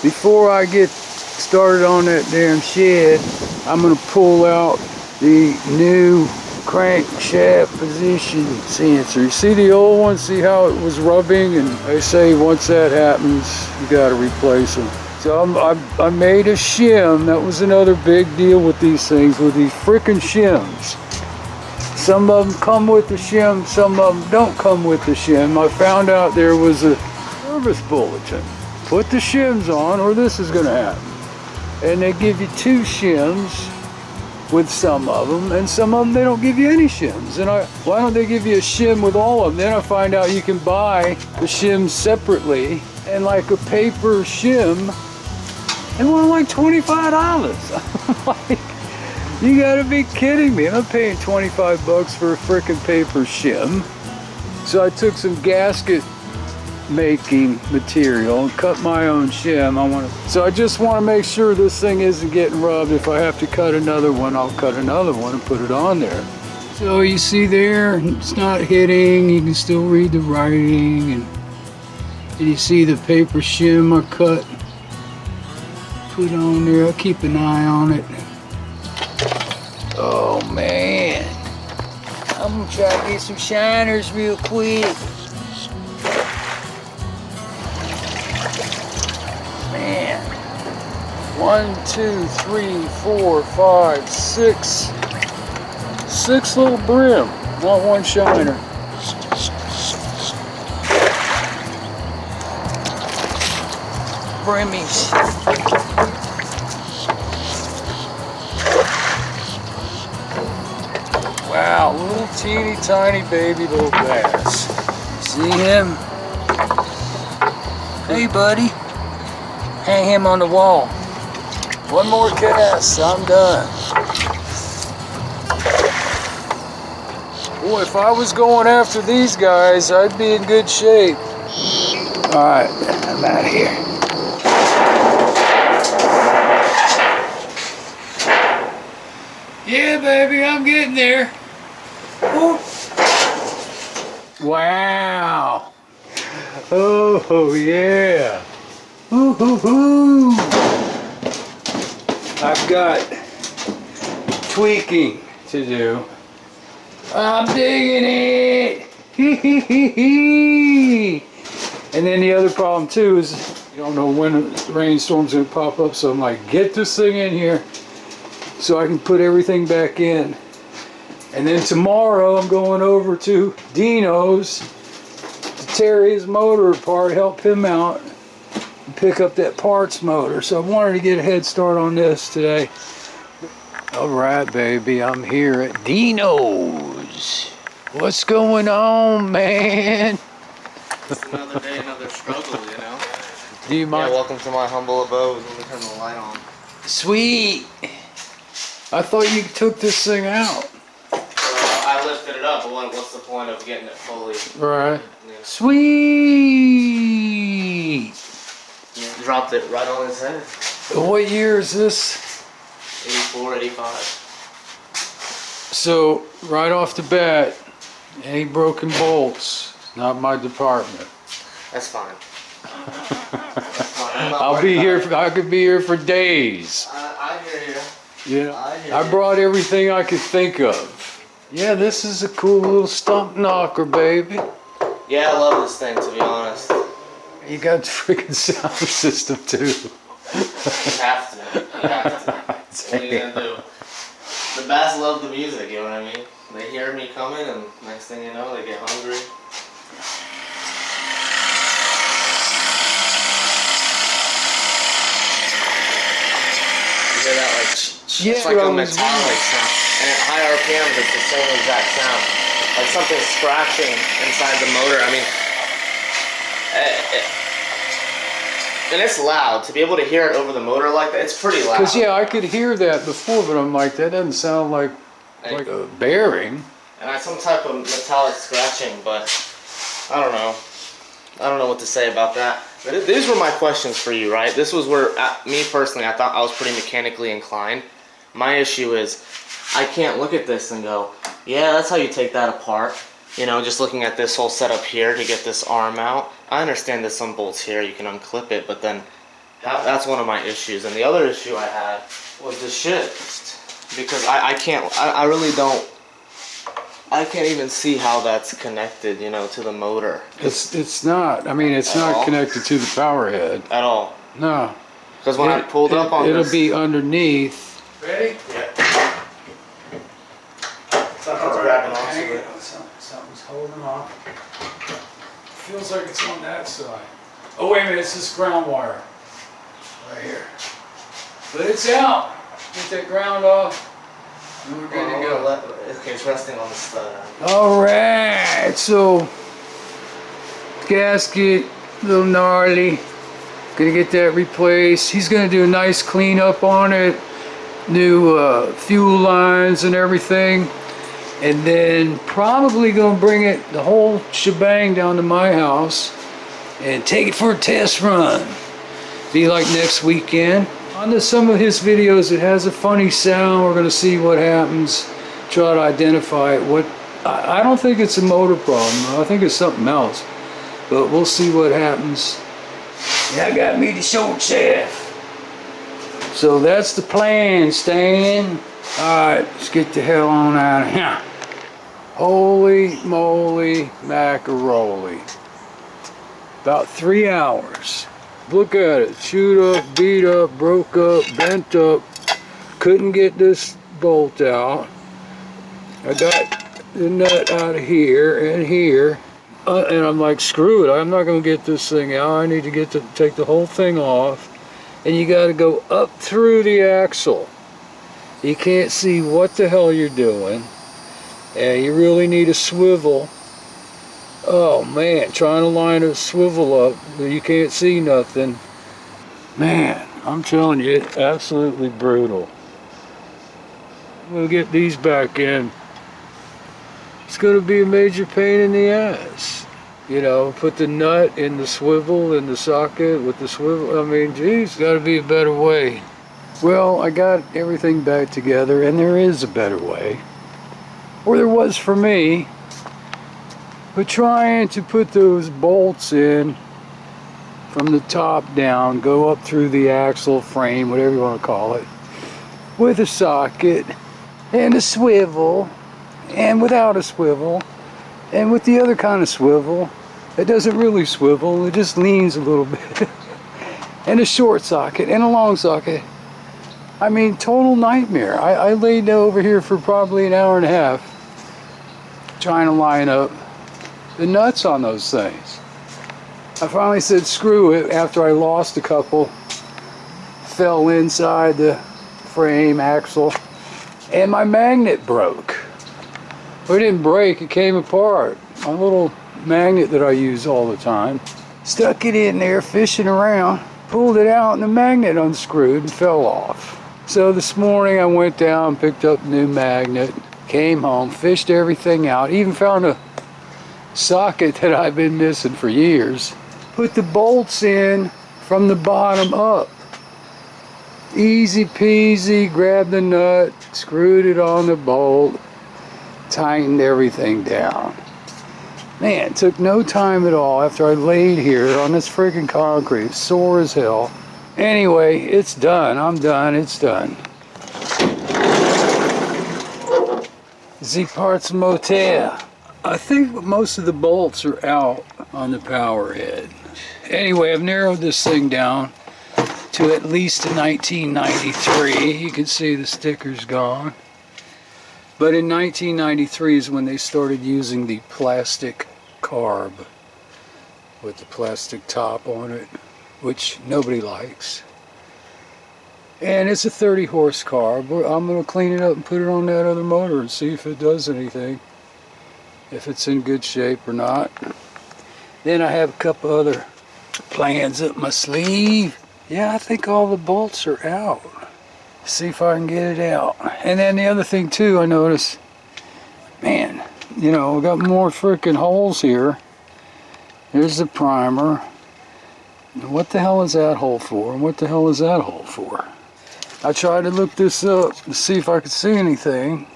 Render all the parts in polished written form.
before I get started on that damn shed, I'm gonna pull out the new crankshaft position sensor. You see the old one? See how it was rubbing? And they say once that happens, you gotta replace them. So I made a shim. That was another big deal with these things, with these frickin' shims. Some of them come with the shim, some of them don't come with the shim. I found out there was a service bulletin. Put the shims on or this is gonna happen. And they give you 2 shims with some of them, and some of them they don't give you any shims. And why don't they give you a shim with all of them? Then I find out you can buy the shims separately, and like a paper shim, they want like $25. I'm like, you gotta be kidding me. I'm paying 25 bucks for a frickin' paper shim. So I took some gasket making material and cut my own shim. So I just want to make sure this thing isn't getting rubbed. If I have to cut another one, I'll cut another one and put it on there. So you see there, it's not hitting. You can still read the writing, and you see the paper shim I cut, put on there. I'll keep an eye on it. Oh man, I'm gonna try to get some shiners real quick. Man, 1, 2, 3, 4, 5, 6. 6 little brim, not one shiner. Brimmies. Wow, little teeny tiny baby little bass. See him? Hey buddy. Hang him on the wall. One more cast, I'm done. Boy, if I was going after these guys, I'd be in good shape. Alright, I'm out of here. Yeah, baby, I'm getting there. Ooh. Wow. Oh, yeah. Ooh, ooh, ooh. I've got tweaking to do. I'm digging it. Hee hee hee hee. And then the other problem too is you don't know when a rainstorm's gonna pop up, so I'm like, get this thing in here so I can put everything back in. And then tomorrow I'm going over to Dino's to tear his motor apart, help him out, and pick up that parts motor. So I wanted to get a head start on this today. All right, baby, I'm here at Dino's. What's going on, man? It's another day, another struggle, you know? Do you mind? Yeah, welcome to my humble abode. Let me turn the light on. Sweet. I thought you took this thing out. I lifted it up, but what's the point of getting it fully? Right. Yeah. Sweet. Yeah, dropped it right on his head. What year is this? 84, 85. So, right off the bat, any broken bolts, not my department. That's fine. I'll be here. I could be here for days. I hear you. You know, I brought everything I could think of. Yeah, this is a cool little stump knocker, baby. Yeah, I love this thing, to be honest. You got the freaking sound system too. You have to. You have to. What are you gonna do? The bass love the music, you know what I mean? They hear me coming, and next thing you know, they get hungry. You hear that, like, yeah, it's like a metallic sound. And at high RPMs, it's the same exact sound. Like something scratching inside the motor. I mean, and it's loud. To be able to hear it over the motor like that, it's pretty loud. Because, yeah, I could hear that before, but I'm like, that doesn't sound like a bearing. And I some type of metallic scratching, but I don't know. I don't know what to say about that. But these were my questions for you, right? This was where, me personally, I thought I was pretty mechanically inclined. My issue is, I can't look at this and go, yeah, that's how you take that apart. You know, just looking at this whole setup here to get this arm out. I understand there's some bolts here, you can unclip it, but then That's one of my issues. And the other issue I had was the shift, because I really don't. I can't even see how that's connected, you know, to the motor. It's not. I mean, it's not connected to the power head At all. No. Because when I pulled up on it'll be underneath. Ready? Yeah. Something's grabbing onto it. Something's holding on. Feels like it's on that side. Oh wait a minute, it's this ground wire. Right here. But it's out. Get that ground off. And we're good to go. Okay, it's resting on the stud. Alright, so gasket, a little gnarly. Gonna get that replaced. He's gonna do a nice cleanup on it. New fuel lines and everything. And then probably gonna bring it, the whole shebang, down to my house and take it for a test run. Be like next weekend. On some of his videos, it has a funny sound. We're gonna see what happens. Try to identify what. I don't think it's a motor problem. I think it's something else. But we'll see what happens. That got me the short shaft. So that's the plan, Stan. Alright, let's get the hell on out of here. Holy moly macaroni. About 3 hours. Look at it. Chewed up, beat up, broke up, bent up. Couldn't get this bolt out. I got the nut out of here and here. And I'm like, screw it. I'm not going to get this thing out. I need to take the whole thing off. And you got to go up through the axle. You can't see what the hell you're doing. And you really need a swivel. Oh man, trying to line a swivel up, you can't see nothing. Man, I'm telling you, it's absolutely brutal. We'll get these back in. It's going to be a major pain in the ass. You know, put the nut in the swivel, in the socket with the swivel. I mean, geez, got to be a better way. Well, I got everything back together, and there is a better way. Or there was for me. But trying to put those bolts in from the top down, go up through the axle frame, whatever you want to call it, with a socket and a swivel, and without a swivel, and with the other kind of swivel, it doesn't really swivel, it just leans a little bit, and a short socket and a long socket. I mean, total nightmare. I laid over here for probably an hour and a half trying to line up the nuts on those things. I finally said screw it after I lost a couple, fell inside the frame axle, and my magnet broke. Well, it didn't break, it came apart. My little magnet that I use all the time. Stuck it in there fishing around, pulled it out, and the magnet unscrewed and fell off. So this morning I went down, picked up a new magnet, came home, fished everything out, even found a socket that I've been missing for years. Put the bolts in from the bottom up. Easy peasy, grabbed the nut, screwed it on the bolt, tightened everything down. Man, it took no time at all after I laid here on this freaking concrete, sore as hell. Anyway, it's done. I'm done. It's done. Z Parts Motel. I think most of the bolts are out on the power head. Anyway, I've narrowed this thing down to at least a 1993. You can see the sticker's gone. But in 1993 is when they started using the plastic carb with the plastic top on it, which nobody likes. And it's a 30 horse carb. I'm going to clean it up and put it on that other motor and see if it does anything. If it's in good shape or not. Then I have a couple other plans up my sleeve. Yeah, I think all the bolts are out. See if I can get it out. And then the other thing too, I noticed, man, you know, we got more freaking holes here. There's the primer. What the hell is that hole for? And what the hell is that hole for? I tried to look this up to see if I could see anything,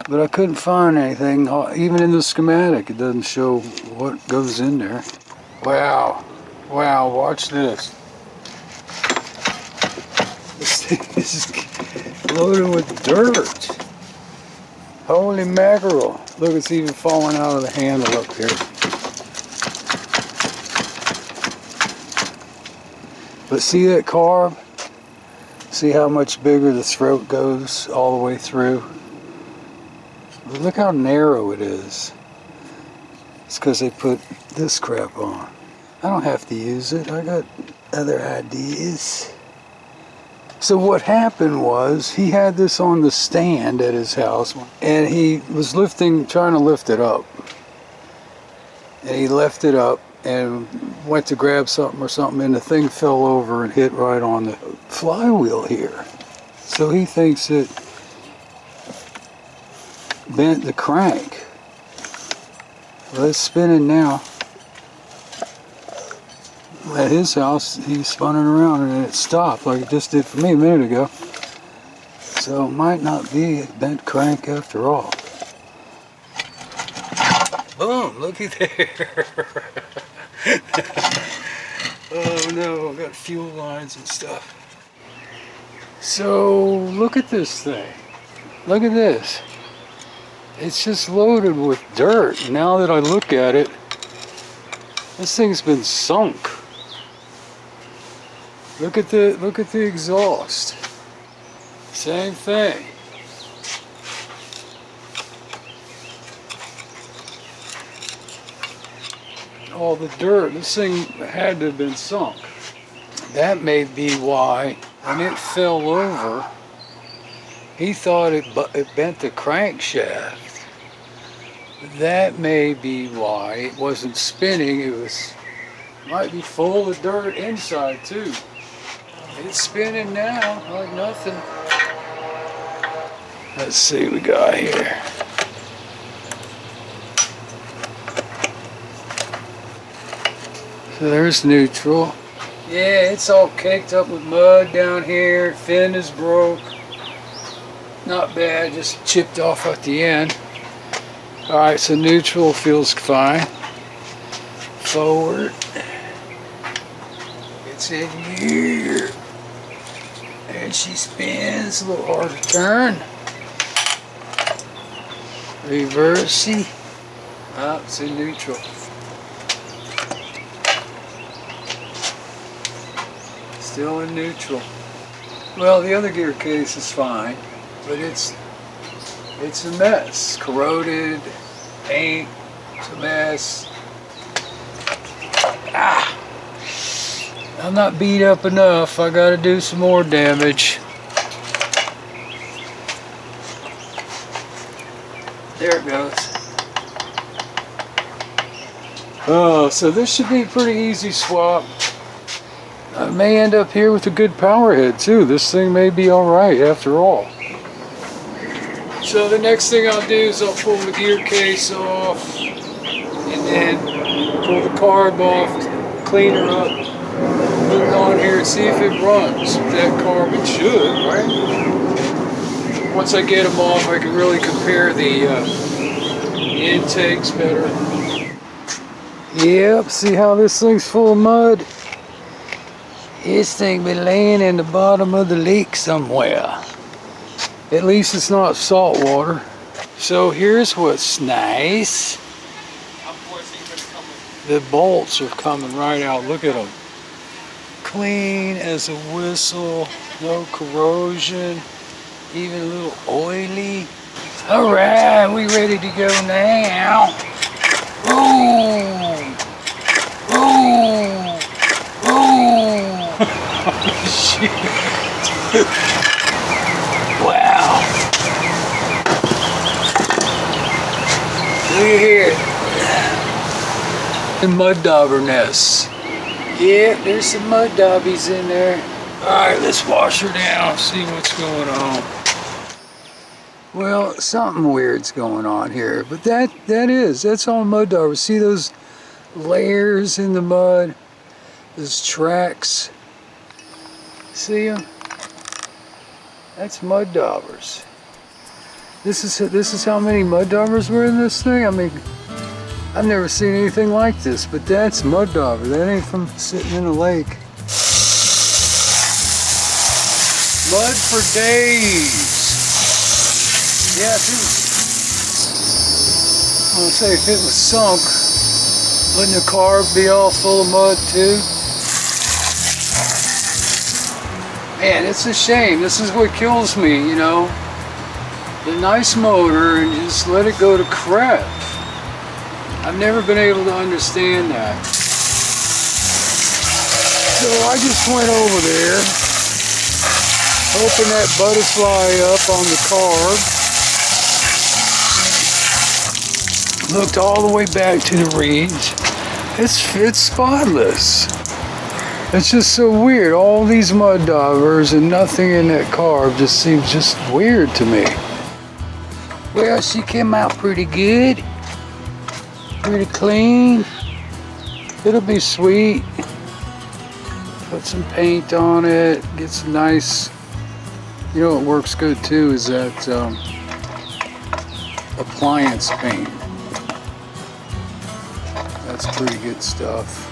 but I couldn't find anything. Even in the schematic, it doesn't show what goes in there. Wow. Wow, watch this. This thing is loaded with dirt. Holy mackerel. Look, it's even falling out of the handle up here. But see that carb? See how much bigger the throat goes all the way through? But look how narrow it is. It's because they put this crap on. I don't have to use it. I got other ideas. So what happened was he had this on the stand at his house and he was trying to lift it up. And he left it up and went to grab something or something and the thing fell over and hit right on the flywheel here. So he thinks it bent the crank. Well, it's spinning now. At his house, he's spinning around and it stopped like it just did for me a minute ago. So it might not be a bent crank after all. Boom, looky there. Oh no, I've got fuel lines and stuff. So look at this thing. Look at this. It's just loaded with dirt. Now that I look at it, this thing's been sunk. Look at the exhaust. Same thing. All the dirt. This thing had to have been sunk. That may be why when it fell over, he thought it bent the crankshaft. That may be why it wasn't spinning. It might be full of dirt inside too. It's spinning now like nothing. Let's see what we got here. So there's neutral. Yeah, it's all caked up with mud down here. Fin is broke. Not bad, just chipped off at the end. Alright, so neutral feels fine. Forward. It's in here. And she spins, a little hard to turn. Reversing. Oh, it's in neutral. Still in neutral. Well, the other gear case is fine, but it's a mess. Corroded, paint, it's a mess. Ah! I'm not beat up enough. I gotta do some more damage. There it goes. Oh, so this should be a pretty easy swap. I may end up here with a good power head too. This thing may be alright after all. So the next thing I'll do is I'll pull the gear case off and then pull the carb off, clean her up, put it on here and see if it runs. With that carb it should, right? Once I get them off I can really compare the intakes better. Yep, see how this thing's full of mud? This thing been laying in the bottom of the lake somewhere. At least it's not salt water. So here's what's nice. The bolts are coming right out. Look at them. Clean as a whistle. No corrosion. Even a little oily. Alright, we ready to go now. Boom! Boom! Boom! Shit. Wow. Look at here. The mud dauber nests. Yeah, there's some mud daubies in there. Alright, let's wash her down, see what's going on. Well, something weird's going on here, but that's all mud daubers. See those layers in the mud? Those tracks. See them? That's mud daubers. This is how many mud daubers were in this thing? I mean, I've never seen anything like this, but that's mud dauber. That ain't from sitting in a lake. Mud for days. Yeah, I want to say if it was sunk, wouldn't the car be all full of mud too? Man, it's a shame. This is what kills me, you know. The nice motor and just let it go to crap. I've never been able to understand that. So I just went over there, opened that butterfly up on the carb. Looked all the way back to the reeds. It's spotless. It's just so weird. All these mud divers and nothing in that carb just seems just weird to me. Well, she came out pretty good. Pretty clean. It'll be sweet. Put some paint on it. Get some nice, you know what works good too is that appliance paint. That's pretty good stuff.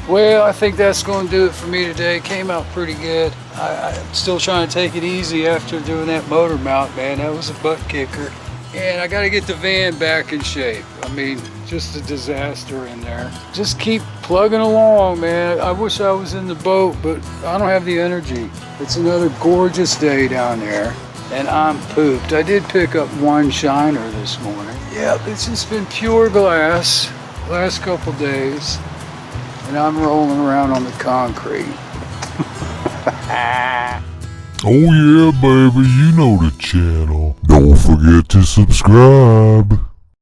Well, I think that's going to do it for me today. Came out pretty good. I'm still trying to take it easy after doing that motor mount, man. That was a butt kicker. And I got to get the van back in shape. I mean, just a disaster in there. Just keep plugging along, man. I wish I was in the boat, but I don't have the energy. It's another gorgeous day down there, and I'm pooped. I did pick up one shiner this morning. Yep, it's just been pure glass last couple days, and I'm rolling around on the concrete. Oh yeah, baby, you know the channel. Don't forget to subscribe.